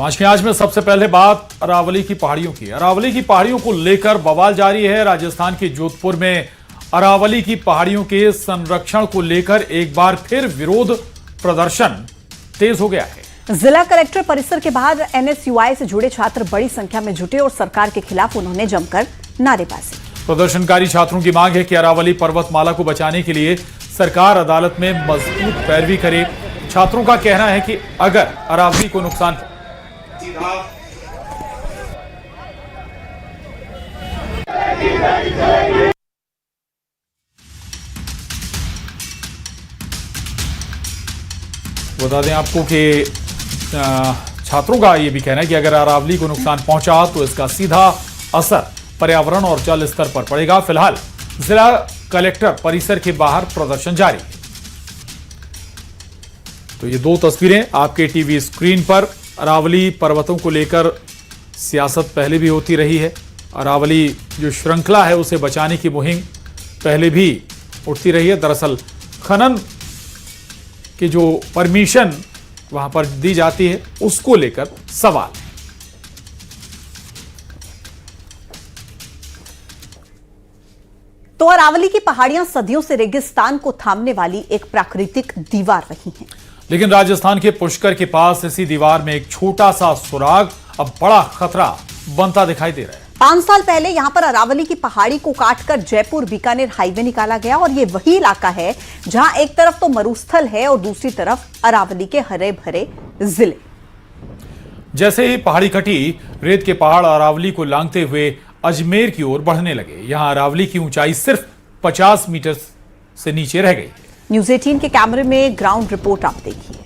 पांच की आज में सबसे पहले बात अरावली की पहाड़ियों की। अरावली की पहाड़ियों को लेकर बवाल जारी है। राजस्थान के जोधपुर में अरावली की पहाड़ियों के संरक्षण को लेकर एक बार फिर विरोध प्रदर्शन तेज हो गया है। जिला कलेक्टर परिसर के बाहर एनएसयूआई से जुड़े छात्र बड़ी संख्या में जुटे और सरकार के खिलाफ उन्होंने जमकर नारेबाजी। प्रदर्शनकारी छात्रों की मांग है कि अरावली पर्वतमाला को बचाने के लिए सरकार अदालत में मजबूत पैरवी करे। छात्रों का कहना है कि अगर अरावली को नुकसान बता दें आपको कि छात्रों का यह भी कहना है कि अगर अरावली को नुकसान पहुंचा तो इसका सीधा असर पर्यावरण और जल स्तर पर पड़ेगा। फिलहाल जिला कलेक्टर परिसर के बाहर प्रदर्शन जारी है। तो ये दो तस्वीरें आपके टीवी स्क्रीन पर। अरावली पर्वतों को लेकर सियासत पहले भी होती रही है। अरावली जो श्रृंखला है उसे बचाने की मुहिम पहले भी उठती रही है। दरअसल खनन की जो परमिशन वहां पर दी जाती है उसको लेकर सवाल है। तो अरावली की पहाड़ियां सदियों से रेगिस्तान को थामने वाली एक प्राकृतिक दीवार रही हैं। लेकिन राजस्थान के पुष्कर के पास इसी दीवार में एक छोटा सा सुराग अब बड़ा खतरा बनता दिखाई दे रहा है। 5 साल पहले यहां पर अरावली की पहाड़ी को काटकर जयपुर बीकानेर हाईवे निकाला गया और ये वही इलाका है जहां एक तरफ तो मरुस्थल है और दूसरी तरफ अरावली के हरे भरे जिले। जैसे ही पहाड़ी कटी, रेत के पहाड़ अरावली को लांघते हुए अजमेर की ओर बढ़ने लगे। यहां अरावली की ऊंचाई सिर्फ 50 मीटर से नीचे रह गई। न्यूज़ 18 के कैमरे में ग्राउंड रिपोर्ट आप देखिए।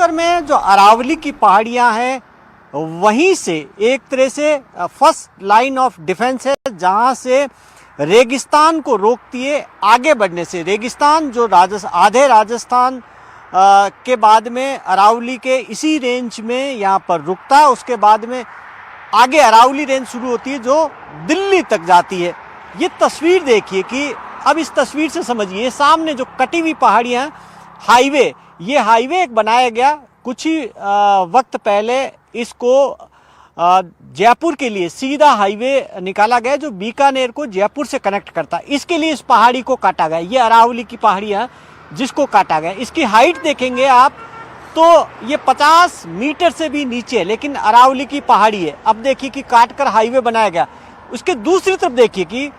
में जो अरावली की पहाड़ियां हैं वहीं से एक तरह से फर्स्ट लाइन ऑफ डिफेंस है, जहां से रेगिस्तान को रोकती है आगे बढ़ने से। रेगिस्तान जो आधे राजस्थान के बाद में अरावली के इसी रेंज में यहाँ पर रुकता है। उसके बाद में आगे अरावली रेंज शुरू होती है जो दिल्ली तक जाती है। ये तस्वीर देखिए कि अब इस तस्वीर से समझिए, सामने जो कटी हुई पहाड़ियाँ, हाईवे, ये हाईवे एक बनाया गया कुछ ही वक्त पहले। इसको जयपुर के लिए सीधा हाईवे निकाला गया जो बीकानेर को जयपुर से कनेक्ट करता है। इसके लिए इस पहाड़ी को काटा गया। ये अरावली की पहाड़ियाँ जिसको काटा गया, इसकी हाइट देखेंगे आप तो ये 50 मीटर से भी नीचे है, लेकिन अरावली की पहाड़ी है। अब देखिए कि काटकर हाईवे बनाया गया। उसके दूसरी तरफ देखिए कि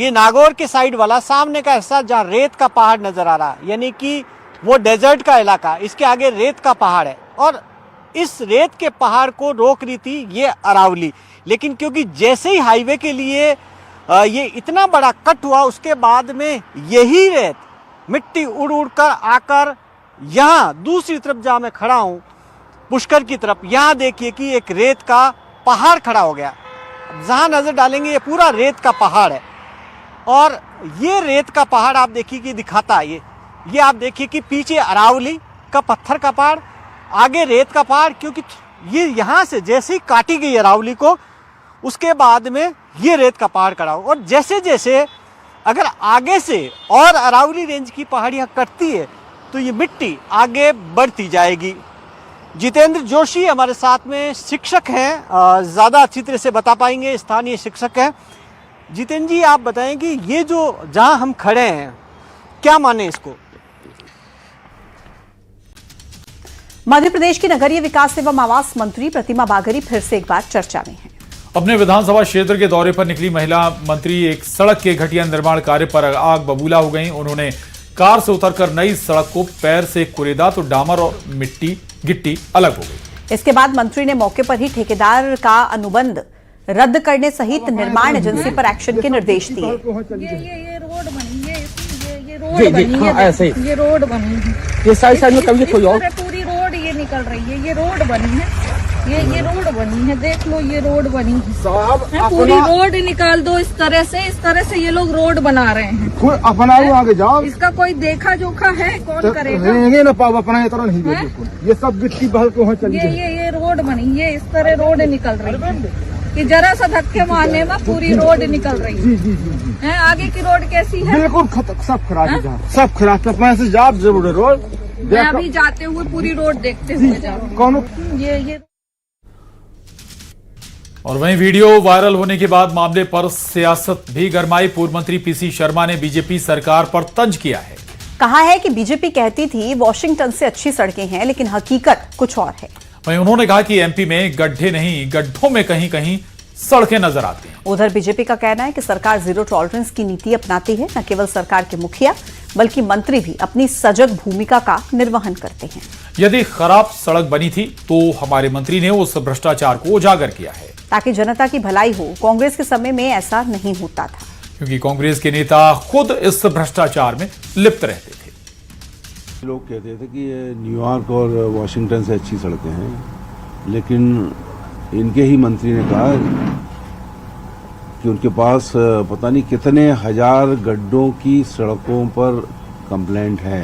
ये नागौर के साइड वाला सामने का हिस्सा जहाँ रेत का पहाड़ नजर आ रहा है, यानी कि वो डेजर्ट का इलाका, इसके आगे रेत का पहाड़ है और इस रेत के पहाड़ को रोक रही थी ये अरावली। लेकिन क्योंकि जैसे ही हाईवे के लिए ये इतना बड़ा कट हुआ, उसके बाद में यही रेत मिट्टी उड़ उड़ कर आकर यहाँ दूसरी तरफ जहाँ मैं खड़ा हूँ पुष्कर की तरफ, यहाँ देखिए कि एक रेत का पहाड़ खड़ा हो गया। जहाँ नजर डालेंगे ये पूरा रेत का पहाड़ है और ये रेत का पहाड़ आप देखिए कि दिखाता है। ये आप देखिए कि पीछे अरावली का पत्थर का पहाड़, आगे रेत का पहाड़, क्योंकि ये यहाँ से जैसे ही काटी गई अरावली को उसके बाद में ये रेत का पहाड़ खड़ा हो। और जैसे जैसे अगर आगे से और अरावली रेंज की पहाड़ियाँ कटती है तो ये मिट्टी आगे बढ़ती जाएगी। जितेंद्र जोशी हमारे साथ में शिक्षक हैं, ज़्यादा अच्छी तरह से बता पाएंगे, स्थानीय शिक्षक हैं। जितेंद्र जी, आप बताएं कि ये जो जहाँ हम खड़े हैं क्या माने इसको? मध्य प्रदेश की नगरीय विकास एवं आवास मंत्री प्रतिमा बागरी फिर से एक बार चर्चा में हैं। अपने विधानसभा क्षेत्र के दौरे पर निकली महिला मंत्री एक सड़क के घटिया निर्माण कार्य पर आग बबूला हो गईं। उन्होंने कार से उतरकर नई सड़क को पैर से कुरेदा तो डामर और गिट्टी अलग हो गई। इसके बाद मंत्री ने मौके पर ही ठेकेदार का अनुबंध रद्द करने सहित निर्माण एजेंसी पर एक्शन के निर्देश दिए। ये रोड बनी है, ये रोड बनी है, ये रोड बनी है, ये साइड में कभी कोई और पूरी रोड ये निकल रही है, ये रोड बनी है, ये रोड बनी है, देख लो ये रोड बनी है, पूरी रोड निकाल दो। इस तरह से ये लोग रोड बना रहे हैं। अपना आगे जाओ, इसका कोई देखा जोखा है? कौन करेगा? रहेंगे ना पाव अपना तरह नहीं है। ये सब गिट्टी बहल के वहाँ चली ये रोड बनी है, इस तरह रोड निकल रही है। कि जरा सा धक्के मारने में पूरी रोड निकल रही है। आगे की रोड कैसी है? बिल्कुल सब खराब है जहाँ, सब खराब। मैं से जाप जरूर रोड मैं अभी जाते हुए पूरी रोड देखते हुए जाऊँ। कौन ये और वहीं वीडियो वायरल होने के बाद मामले पर सियासत भी गरमाई। पूर्व मंत्री पीसी शर्मा ने बीजेपी सरकार पर तंज किया है। कहा है कि बीजेपी कहती थी वॉशिंगटन से अच्छी सड़कें हैं, लेकिन हकीकत कुछ और है। वहीं उन्होंने कहा कि एमपी में गड्ढे नहीं, गड्ढों में कहीं कहीं सड़कें नजर आती हैं। उधर बीजेपी का कहना है कि सरकार जीरो टॉलरेंस की नीति अपनाती है। न केवल सरकार के मुखिया बल्कि मंत्री भी अपनी सजग भूमिका का निर्वहन करते हैं। यदि खराब सड़क बनी थी तो हमारे मंत्री ने उस भ्रष्टाचार को उजागर किया है, ताकि जनता की भलाई हो। कांग्रेस के समय में ऐसा नहीं होता था, क्योंकि कांग्रेस के नेता खुद इस भ्रष्टाचार में लिप्त रहते थे। लोग कहते थे कि ये न्यूयॉर्क और वॉशिंगटन से अच्छी सड़कें हैं, लेकिन इनके ही मंत्री ने कहा कि उनके पास पता नहीं कितने हजार गड्ढों की सड़कों पर कंप्लेंट है,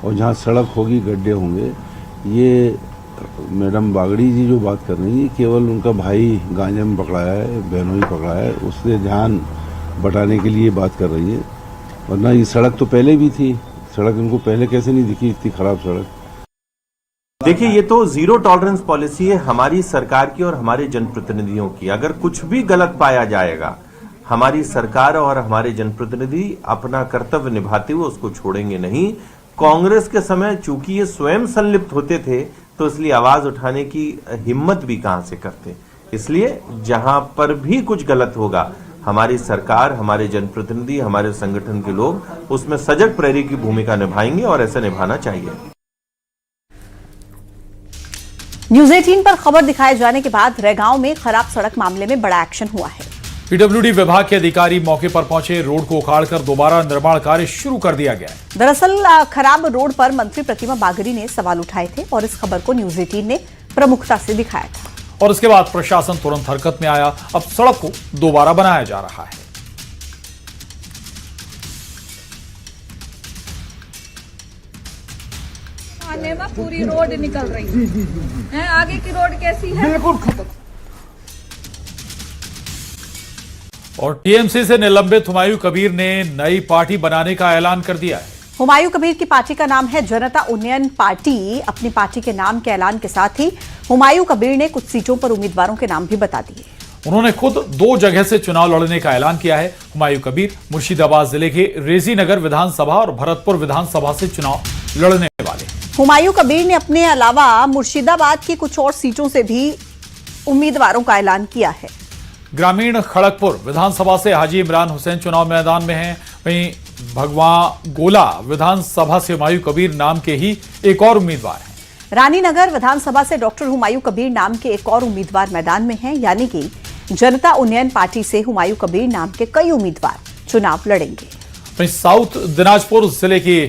और जहाँ सड़क होगी गड्ढे होंगे। ये मैडम बागड़ी जी जो बात कर रही है, केवल उनका भाई गांजे में पकड़ा है, बहनोई पकड़ा है, उससे ध्यान बटाने के लिए बात कर रही है। वरना ये सड़क तो पहले भी थी, सड़क इनको पहले कैसे नहीं दिखी इतनी खराब सड़क। देखिए, ये तो जीरो टॉलरेंस पॉलिसी है हमारी सरकार की और हमारे जनप्रतिनिधियों की। अगर कुछ भी गलत पाया जाएगा, हमारी सरकार और हमारे जनप्रतिनिधि अपना कर्तव्य निभाते हुए उसको छोड़ेंगे नहीं। कांग्रेस के समय चूंकि ये स्वयं संलिप्त होते थे, तो इसलिए आवाज उठाने की हिम्मत भी कहां से करते। इसलिए जहां पर भी कुछ गलत होगा, हमारी सरकार, हमारे जनप्रतिनिधि, हमारे संगठन के लोग उसमें सजग प्रहरी की भूमिका निभाएंगे, और ऐसा निभाना चाहिए। न्यूज 18 पर खबर दिखाए जाने के बाद रैगांव में खराब सड़क मामले में बड़ा एक्शन हुआ है। पीडब्ल्यूडी विभाग के अधिकारी मौके पर पहुंचे, रोड को उखाड़कर दोबारा निर्माण कार्य शुरू कर दिया गया है। दरअसल खराब रोड पर मंत्री प्रतिमा बागड़ी ने सवाल उठाए थे और इस खबर को न्यूज 18 ने प्रमुखता से दिखाया था। और इसके बाद प्रशासन तुरंत हरकत में आया। अब सड़क को दोबारा बनाया जा रहा है। आने में पूरी रोड निकल रही है। आगे की रोड कैसी है? बिल्कुल और टीएमसी से निलंबित हुमायूं कबीर ने नई पार्टी बनाने का ऐलान कर दिया है। हुमायूं कबीर की पार्टी का नाम है जनता उन्नयन पार्टी। अपनी पार्टी के नाम के ऐलान के साथ ही हुमायूं कबीर ने कुछ सीटों पर उम्मीदवारों के नाम भी बता दिए। उन्होंने खुद 2 जगह से चुनाव लड़ने का ऐलान किया है। हुमायूं कबीर मुर्शिदाबाद जिले के रेजी नगर विधानसभा और भरतपुर विधानसभा से चुनाव लड़ने वाले। हुमायूं कबीर ने अपने अलावा मुर्शिदाबाद की कुछ और सीटों से भी उम्मीदवारों का ऐलान किया है। ग्रामीण खड़गपुर विधानसभा से हाजी इमरान हुसैन चुनाव मैदान में हैं। वहीं भगवान गोला विधानसभा से हुमायूं कबीर नाम के ही एक और उम्मीदवार हैं। रानीनगर विधानसभा से डॉक्टर हुमायूं कबीर नाम के एक और उम्मीदवार मैदान में हैं। यानी कि जनता उन्नयन पार्टी से हुमायूं कबीर नाम के कई उम्मीदवार चुनाव लड़ेंगे। वहीं साउथ दिनाजपुर जिले की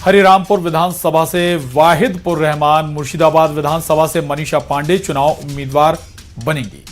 हरिरामपुर विधानसभा से वाहिदपुर रहमान, मुर्शिदाबाद विधानसभा से मनीषा पांडे चुनाव उम्मीदवार बनेंगी।